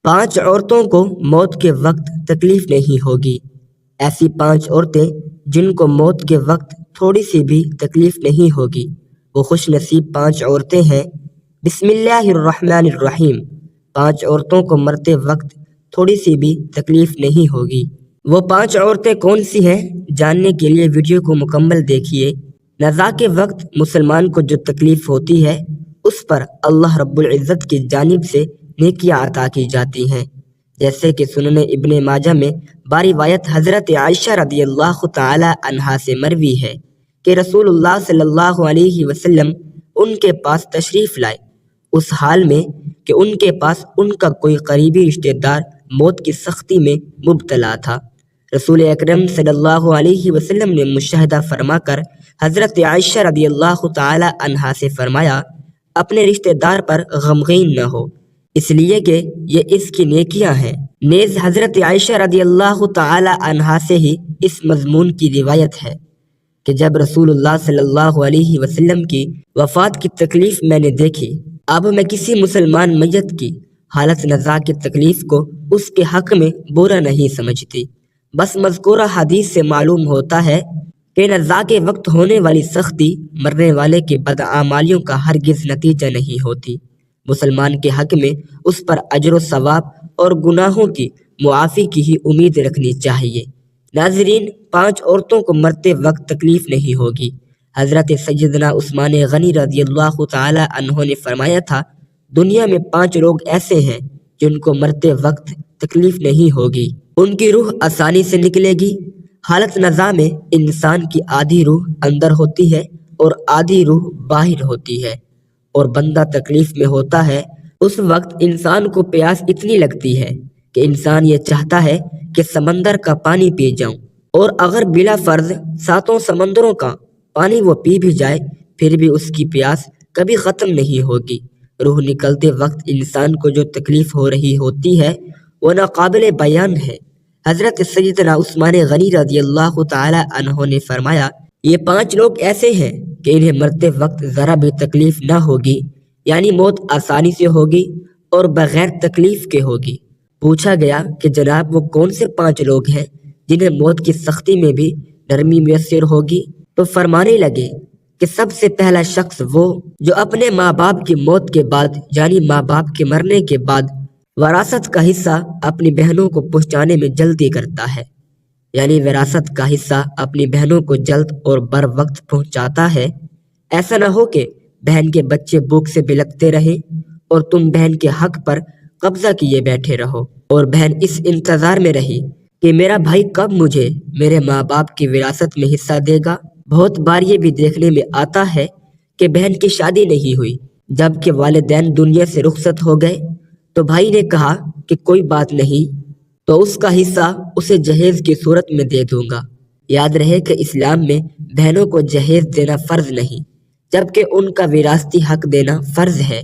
5 عورتوں کو موت کے وقت تکلیف نہیں ہوگی۔ ایسی 5 عورتیں جن کو موت کے وقت تھوڑی سی بھی تکلیف نہیں ہوگی، وہ خوش نصیب 5 عورتیں ہیں۔ بسم اللہ الرحمن الرحیم۔ 5 عورتوں کو مرتے وقت تھوڑی سی بھی تکلیف نہیں ہوگی۔ وہ 5 عورتیں کون سی ہیں، جاننے کے لیے ویڈیو کو مکمل دیکھیے۔ نزا کے وقت مسلمان کو جو تکلیف ہوتی ہے، اس پر اللہ رب العزت کی جانب سے نیکیاں عطا کی جاتی ہیں، جیسے کہ سنن ابن ماجہ میں باروایت حضرت عائشہ رضی اللہ تعالی عنہا سے مروی ہے کہ رسول اللہ صلی اللہ علیہ وسلم ان کے پاس تشریف لائے، اس حال میں کہ ان کے پاس ان کا کوئی قریبی رشتہ دار موت کی سختی میں مبتلا تھا۔ رسول اکرم صلی اللہ علیہ وسلم نے مشاہدہ فرما کر حضرت عائشہ رضی اللہ تعالی عنہا سے فرمایا، اپنے رشتہ دار پر غمگین نہ ہو، اس لیے کہ یہ اس کی نیکیاں ہیں۔ نیز حضرت عائشہ رضی اللہ تعالی عنہا سے ہی اس مضمون کی روایت ہے کہ جب رسول اللہ صلی اللہ علیہ وسلم کی وفات کی تکلیف میں نے دیکھی، اب میں کسی مسلمان میت کی حالت نزا کی تکلیف کو اس کے حق میں برا نہیں سمجھتی۔ بس مذکورہ حدیث سے معلوم ہوتا ہے کہ نزا کے وقت ہونے والی سختی مرنے والے کی بدعمالیوں کا ہرگز نتیجہ نہیں ہوتی۔ مسلمان کے حق میں اس پر اجر و ثواب اور گناہوں کی معافی کی ہی امید رکھنی چاہیے۔ ناظرین، 5 عورتوں کو مرتے وقت تکلیف نہیں ہوگی۔ حضرت سیدنا عثمان غنی رضی اللہ تعالی عنہ نے فرمایا تھا، دنیا میں 5 لوگ ایسے ہیں جن کو مرتے وقت تکلیف نہیں ہوگی، ان کی روح آسانی سے نکلے گی۔ حالت نزا میں انسان کی آدھی روح اندر ہوتی ہے اور آدھی روح باہر ہوتی ہے، اور بندہ تکلیف میں ہوتا ہے۔ اس وقت انسان کو پیاس اتنی لگتی ہے کہ انسان یہ چاہتا ہے کہ سمندر کا پانی پی جاؤں، اور اگر بلا فرض 7 سمندروں کا پانی وہ پی بھی جائے، پھر بھی اس کی پیاس کبھی ختم نہیں ہوگی۔ روح نکلتے وقت انسان کو جو تکلیف ہو رہی ہوتی ہے وہ ناقابل بیان ہے۔ حضرت سیدنا عثمان غنی رضی اللہ تعالی عنہ نے فرمایا، یہ 5 لوگ ایسے ہیں کہ انہیں مرتے وقت ذرا بھی تکلیف نہ ہوگی، یعنی موت آسانی سے ہوگی اور بغیر تکلیف کے ہوگی۔ پوچھا گیا کہ جناب وہ کون سے 5 لوگ ہیں جنہیں موت کی سختی میں بھی نرمی میسر ہوگی؟ تو فرمانے لگے کہ سب سے پہلا شخص وہ جو اپنے ماں باپ کی موت کے بعد، یعنی ماں باپ کے مرنے کے بعد، وراثت کا حصہ اپنی بہنوں کو پہنچانے میں جلدی کرتا ہے، یعنی وراثت کا حصہ اپنی بہنوں کو جلد اور بر وقت پہنچاتا ہے۔ ایسا نہ ہو کہ بہن کے بچے بھوک سے بلکتے رہیں اور تم بہن کے حق پر قبضہ کیے بیٹھے رہو، اور بہن اس انتظار میں رہی کہ میرا بھائی کب مجھے میرے ماں باپ کی وراثت میں حصہ دے گا۔ بہت بار یہ بھی دیکھنے میں آتا ہے کہ بہن کی شادی نہیں ہوئی، جب کہ والدین دنیا سے رخصت ہو گئے، تو بھائی نے کہا کہ کوئی بات نہیں، تو اس کا حصہ اسے جہیز کی صورت میں دے دوں گا۔ یاد رہے کہ اسلام میں بہنوں کو جہیز دینا فرض نہیں، جبکہ ان کا وراثتی حق دینا فرض ہے۔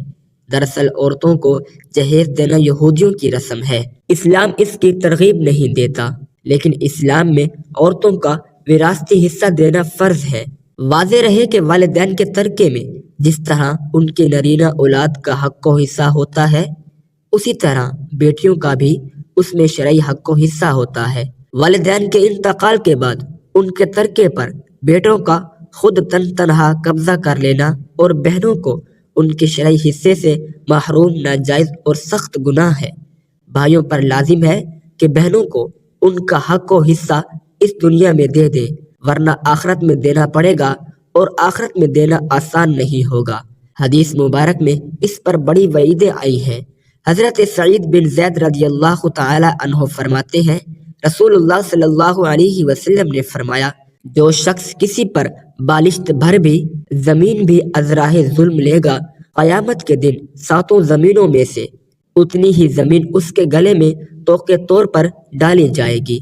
دراصل عورتوں کو جہیز دینا یہودیوں کی رسم ہے، اسلام اس کی ترغیب نہیں دیتا، لیکن اسلام میں عورتوں کا وراثتی حصہ دینا فرض ہے۔ واضح رہے کہ والدین کے ترکے میں جس طرح ان کے نرینہ اولاد کا حق و حصہ ہوتا ہے، اسی طرح بیٹیوں کا بھی اس میں شرعی حق و حصہ ہوتا ہے۔ والدین کے انتقال کے بعد ان کے ترکے پر بیٹوں کا خود تنہا قبضہ کر لینا اور بہنوں کو ان کے شرعی حصے سے محروم ناجائز اور سخت گناہ ہے۔ بھائیوں پر لازم ہے کہ بہنوں کو ان کا حق و حصہ اس دنیا میں دے دے، ورنہ آخرت میں دینا پڑے گا، اور آخرت میں دینا آسان نہیں ہوگا۔ حدیث مبارک میں اس پر بڑی وعیدیں آئی ہیں۔ حضرت سعید بن زید رضی اللہ تعالی عنہ فرماتے ہیں، رسول اللہ صلی اللہ علیہ وسلم نے فرمایا، جو شخص کسی پر بالشت بھر بھی زمین بھی از راہ ظلم لے گا، قیامت کے دن 7 زمینوں میں سے اتنی ہی زمین اس کے گلے میں توق کے طور پر ڈالی جائے گی۔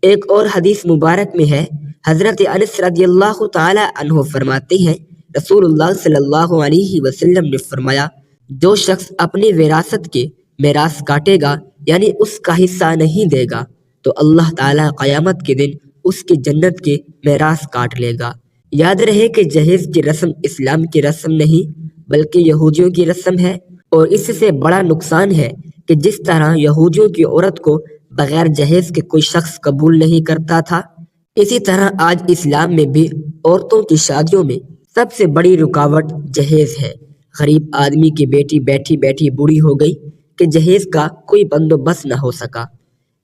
ایک اور حدیث مبارک میں ہے، حضرت انس رضی اللہ تعالی عنہ فرماتے ہیں، رسول اللہ صلی اللہ علیہ وسلم نے فرمایا، جو شخص اپنی وراثت کے میراث کاٹے گا، یعنی اس کا حصہ نہیں دے گا، تو اللہ تعالیٰ قیامت کے دن اس کی جنت کے میراث کاٹ لے گا۔ یاد رہے کہ جہیز کی رسم اسلام کی رسم نہیں بلکہ یہودیوں کی رسم ہے، اور اس سے بڑا نقصان ہے کہ جس طرح یہودیوں کی عورت کو بغیر جہیز کے کوئی شخص قبول نہیں کرتا تھا، اسی طرح آج اسلام میں بھی عورتوں کی شادیوں میں سب سے بڑی رکاوٹ جہیز ہے۔ غریب آدمی کی بیٹی بیٹھی بیٹھی بوڑھی ہو گئی کہ جہیز کا کوئی بندوبست نہ ہو سکا۔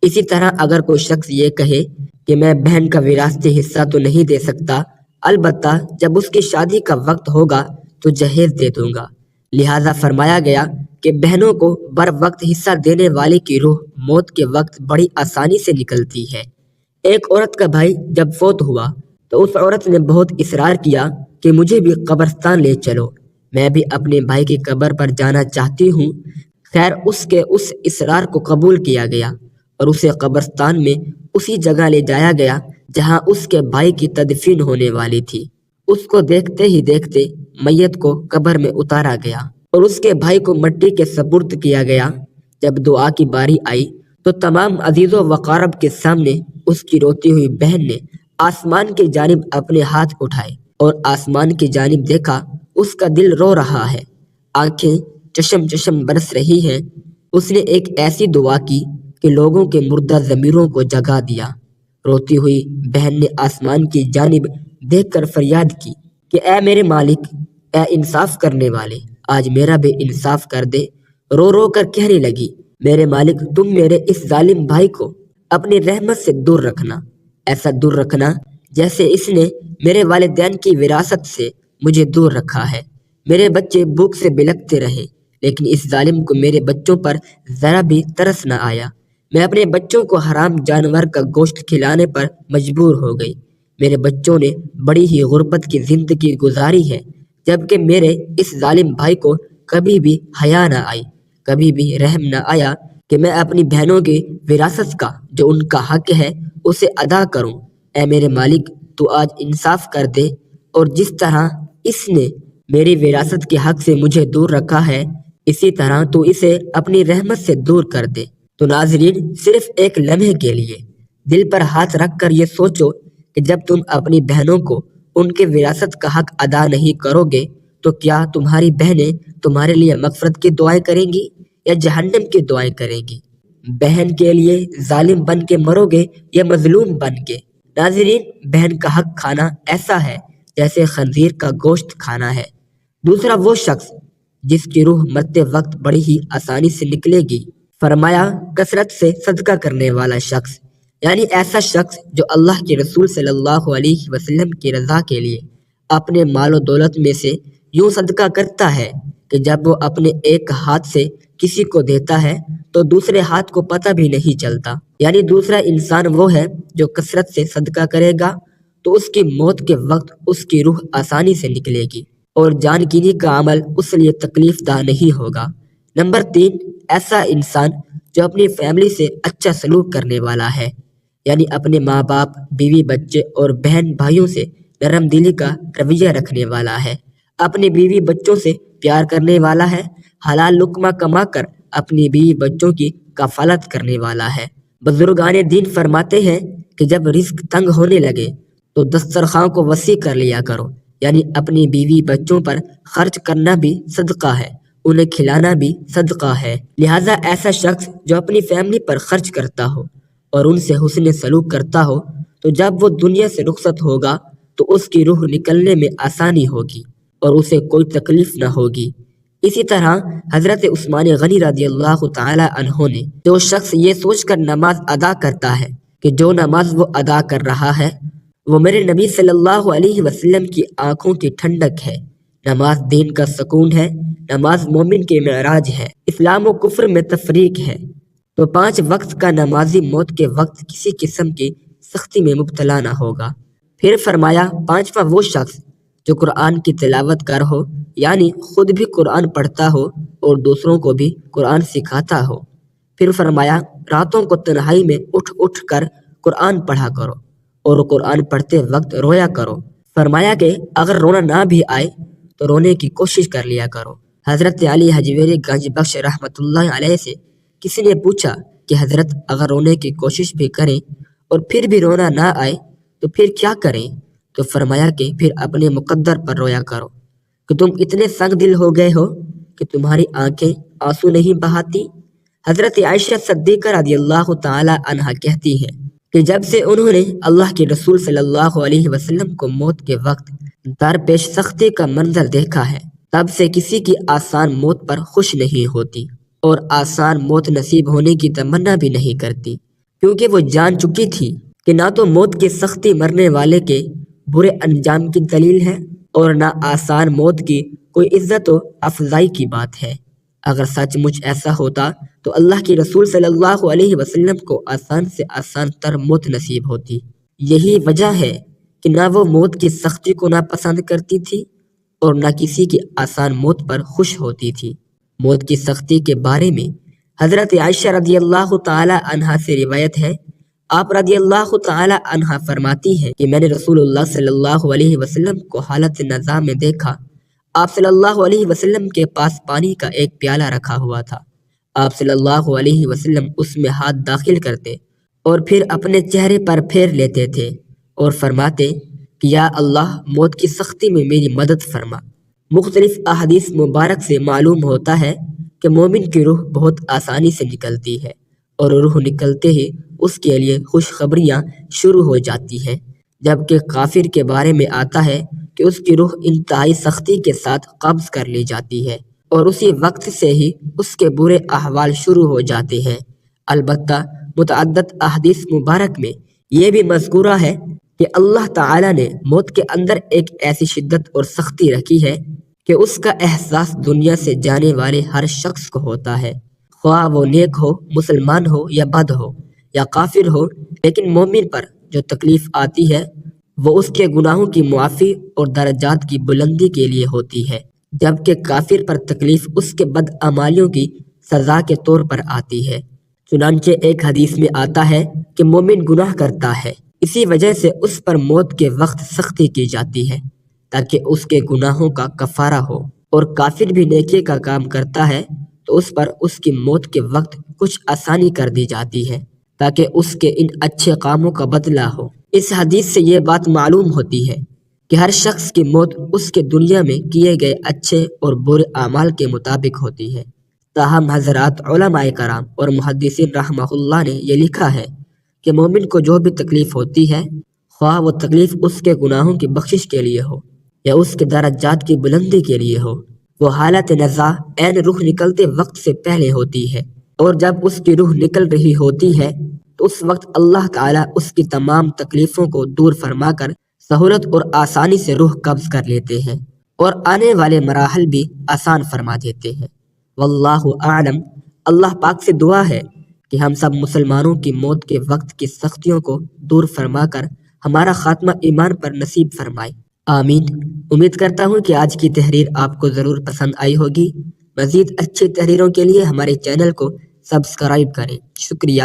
اسی طرح اگر کوئی شخص یہ کہے کہ میں بہن کا وراثتی حصہ تو نہیں دے سکتا، البتہ جب اس کی شادی کا وقت ہوگا تو جہیز دے دوں گا، لہٰذا فرمایا گیا کہ بہنوں کو بر وقت حصہ دینے والے کی روح موت کے وقت بڑی آسانی سے نکلتی ہے۔ ایک عورت کا بھائی جب فوت ہوا تو اس عورت نے بہت اصرار کیا کہ مجھے بھی قبرستان لے چلو، میں بھی اپنے بھائی کی قبر پر جانا چاہتی ہوں۔ خیر اس کے اس اصرار کو قبول کیا گیا اور اسے قبرستان میں اسی جگہ لے جایا گیا جہاں اس کے بھائی کی تدفین ہونے والی تھی۔ اس کو دیکھتے ہی دیکھتے میت کو قبر میں اتارا گیا اور اس کے بھائی کو مٹی کے سپرد کیا گیا۔ جب دعا کی باری آئی تو تمام عزیز و وقارب کے سامنے اس کی روتی ہوئی بہن نے آسمان کی جانب اپنے ہاتھ اٹھائے اور آسمان کی جانب دیکھا، اس کا دل رو رہا ہے، آنکھیں چشم چشم برس رہی ہیں۔ اس نے ایک ایسی دعا کی کہ لوگوں کے مردہ ضمیروں کو جگا دیا۔ روتی ہوئی بہن نے آسمان کی جانب دیکھ کر فریاد کی کہ اے میرے مالک، اے انصاف کرنے والے، آج میرا بھی انصاف کر دے۔ رو رو کر کہنے لگی، میرے مالک تم میرے اس ظالم بھائی کو اپنی رحمت سے دور رکھنا، ایسا دور رکھنا جیسے اس نے میرے والدین کی وراثت سے مجھے دور رکھا ہے۔ میرے بچے بھوک سے بلکتے رہے لیکن اس ظالم کو میرے بچوں پر ذرا بھی ترس نہ آیا۔ میں اپنے بچوں کو حرام جانور کا گوشت کھلانے پر مجبور ہو گئی۔ میرے بچوں نے بڑی ہی غربت کی زندگی گزاری ہے، جبکہ میرے اس ظالم بھائی کو کبھی بھی حیا نہ آئی، کبھی بھی رحم نہ آیا کہ میں اپنی بہنوں کی وراثت کا جو ان کا حق ہے اسے ادا کروں۔ اے میرے مالک تو آج انصاف کر دے اور جس طرح اس نے میری وراثت کے حق سے مجھے دور رکھا ہے اسی طرح تو اسے اپنی رحمت سے دور کر دے۔ تو ناظرین، صرف ایک لمحے کے لیے دل پر ہاتھ رکھ کر یہ سوچو کہ جب تم اپنی بہنوں کو ان کے وراثت کا حق ادا نہیں کرو گے تو کیا تمہاری بہنیں تمہارے لیے مغفرت کی دعائیں کریں گی یا جہنم کی دعائیں کریں گی؟ بہن کے لیے ظالم بن کے مرو گے یا مظلوم بن کے؟ ناظرین، بہن کا حق کھانا ایسا ہے جیسے خنزیر کا گوشت کھانا ہے۔ دوسرا وہ شخص جس کی روح مرتے وقت بڑی ہی آسانی سے نکلے گی، فرمایا کثرت سے صدقہ کرنے والا شخص، یعنی ایسا شخص جو اللہ کے رسول صلی اللہ علیہ وسلم کی رضا کے لیے اپنے مال و دولت میں سے یوں صدقہ کرتا ہے کہ جب وہ اپنے ایک ہاتھ سے کسی کو دیتا ہے تو دوسرے ہاتھ کو پتہ بھی نہیں چلتا۔ یعنی دوسرا انسان وہ ہے جو کثرت سے صدقہ کرے گا تو اس کی موت کے وقت اس کی روح آسانی سے نکلے گی اور جان گیری کا عمل اس لیے تکلیف دہ نہیں ہوگا۔ نمبر 3، ایسا انسان جو اپنی فیملی سے اچھا سلوک کرنے والا ہے، یعنی اپنے ماں باپ، بیوی بچے اور بہن بھائیوں سے نرم دلی کا رویہ رکھنے والا ہے، اپنے بیوی بچوں سے پیار کرنے والا ہے، حلال لقمہ کما کر اپنی بیوی بچوں کی کفالت کرنے والا ہے۔ بزرگان دین فرماتے ہیں کہ جب رزق تنگ ہونے لگے تو دسترخوان کو وسیع کر لیا کرو، یعنی اپنی بیوی بچوں پر خرچ کرنا بھی صدقہ ہے، انہیں کھلانا بھی صدقہ ہے۔ لہٰذا ایسا شخص جو اپنی فیملی پر خرچ کرتا ہو اور ان سے حسن سلوک کرتا ہو تو جب وہ دنیا سے رخصت ہوگا تو اس کی روح نکلنے میں آسانی ہوگی اور اسے کوئی تکلیف نہ ہوگی۔ اسی طرح حضرت عثمان غنی رضی اللہ تعالی عنہ نے جو شخص یہ سوچ کر نماز ادا کرتا ہے کہ جو نماز وہ ادا کر رہا ہے وہ میرے نبی صلی اللہ علیہ وسلم کی آنکھوں کی ٹھنڈک ہے، نماز دین کا سکون ہے، نماز مومن کے معراج ہے، اسلام و کفر میں تفریق ہے، تو 5 وقت کا نمازی موت کے وقت کسی قسم کی سختی میں مبتلا نہ ہوگا۔ پھر فرمایا 5واں وہ شخص جو قرآن کی تلاوت کر ہو، یعنی خود بھی قرآن پڑھتا ہو اور دوسروں کو بھی قرآن سکھاتا ہو۔ پھر فرمایا راتوں کو تنہائی میں اٹھ اٹھ کر قرآن پڑھا کرو اور قرآن پڑھتے وقت رویا کرو۔ فرمایا کہ اگر رونا نہ بھی آئے تو رونے کی کوشش کر لیا کرو۔ حضرت علی حجویری گنج بخش رحمۃ اللہ علیہ سے کسی نے پوچھا کہ حضرت اگر رونے کی کوشش بھی کریں اور پھر بھی رونا نہ آئے تو پھر کیا کریں؟ تو فرمایا کہ پھر اپنے مقدر پر رویا کرو کہ تم اتنے سنگ دل ہو گئے ہو کہ تمہاری آنکھیں آنسو نہیں بہاتی۔ حضرت عائشہ صدیقہ رضی اللہ تعالی عنہا کہتی ہیں کہ جب سے انہوں نے اللہ کے رسول صلی اللہ علیہ وسلم کو موت کے وقت درپیش سختی کا منظر دیکھا ہے، تب سے کسی کی آسان موت پر خوش نہیں ہوتی اور آسان موت نصیب ہونے کی تمنا بھی نہیں کرتی، کیونکہ وہ جان چکی تھی کہ نہ تو موت کی سختی مرنے والے کے برے انجام کی دلیل ہے اور نہ آسان موت کی کوئی عزت و افضائی کی بات ہے۔ اگر سچ مچ ایسا ہوتا تو اللہ کے رسول صلی اللہ علیہ وسلم کو آسان سے آسان تر موت نصیب ہوتی۔ یہی وجہ ہے کہ نہ وہ موت کی سختی کو ناپسند کرتی تھی اور نہ کسی کی آسان موت پر خوش ہوتی تھی۔ موت کی سختی کے بارے میں حضرت عائشہ رضی اللہ تعالی عنہا سے روایت ہے، آپ رضی اللہ تعالی عنہا فرماتی ہیں کہ میں نے رسول اللہ صلی اللہ علیہ وسلم کو حالت نزاع میں دیکھا۔ آپ صلی اللہ علیہ وسلم کے پاس پانی کا ایک پیالہ رکھا ہوا تھا۔ آپ صلی اللہ علیہ وسلم اس میں ہاتھ داخل کرتے اور پھر اپنے چہرے پر پھیر لیتے تھے اور فرماتے کہ یا اللہ موت کی سختی میں میری مدد فرما۔ مختلف احادیث مبارک سے معلوم ہوتا ہے کہ مومن کی روح بہت آسانی سے نکلتی ہے اور روح نکلتے ہی اس کے لیے خوشخبریاں شروع ہو جاتی ہیں، جبکہ کافر کے بارے میں آتا ہے کہ اس کی روح انتہائی سختی کے ساتھ قبض کر لی جاتی ہے اور اسی وقت سے ہی اس کے برے احوال شروع ہو جاتے ہیں۔ البتہ متعدد احادیث مبارک میں یہ بھی مذکورہ ہے کہ اللہ تعالیٰ نے موت کے اندر ایک ایسی شدت اور سختی رکھی ہے کہ اس کا احساس دنیا سے جانے والے ہر شخص کو ہوتا ہے، خواہ وہ نیک ہو، مسلمان ہو یا بد ہو یا کافر ہو، لیکن مومن پر جو تکلیف آتی ہے وہ اس کے گناہوں کی معافی اور درجات کی بلندی کے لیے ہوتی ہے، جبکہ کافر پر تکلیف اس کے بدعمالیوں کی سزا کے طور پر آتی ہے۔ چنانچہ ایک حدیث میں آتا ہے کہ مومن گناہ کرتا ہے، اسی وجہ سے اس پر موت کے وقت سختی کی جاتی ہے تاکہ اس کے گناہوں کا کفارہ ہو، اور کافر بھی نیکی کا کام کرتا ہے تو اس پر اس کی موت کے وقت کچھ آسانی کر دی جاتی ہے تاکہ اس کے ان اچھے کاموں کا بدلہ ہو۔ اس حدیث سے یہ بات معلوم ہوتی ہے کہ ہر شخص کی موت اس کے دنیا میں کیے گئے اچھے اور برے اعمال کے مطابق ہوتی ہے۔ تاہم حضرات علماء کرام اور محدثین رحمہ اللہ نے یہ لکھا ہے کہ مومن کو جو بھی تکلیف ہوتی ہے، خواہ وہ تکلیف اس کے گناہوں کی بخشش کے لیے ہو یا اس کے درجات کی بلندی کے لیے ہو، وہ حالت نزاع عین روح نکلتے وقت سے پہلے ہوتی ہے، اور جب اس کی روح نکل رہی ہوتی ہے تو اس وقت اللہ تعالیٰ اس کی تمام تکلیفوں کو دور فرما کر سہولت اور آسانی سے روح قبض کر لیتے ہیں اور آنے والے مراحل بھی آسان فرما دیتے ہیں۔ واللہ اعلم۔ اللہ پاک سے دعا ہے کہ ہم سب مسلمانوں کی موت کے وقت کی سختیوں کو دور فرما کر ہمارا خاتمہ ایمان پر نصیب فرمائے، آمین۔ امید کرتا ہوں کہ آج کی تحریر آپ کو ضرور پسند آئی ہوگی۔ مزید اچھی تحریروں کے لیے ہمارے چینل کو سبسکرائب کریں۔ شکریہ۔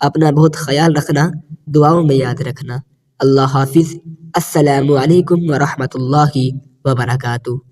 اپنا بہت خیال رکھنا، دعاؤں میں یاد رکھنا۔ اللہ حافظ۔ السلام علیکم ورحمۃ اللہ وبرکاتہ۔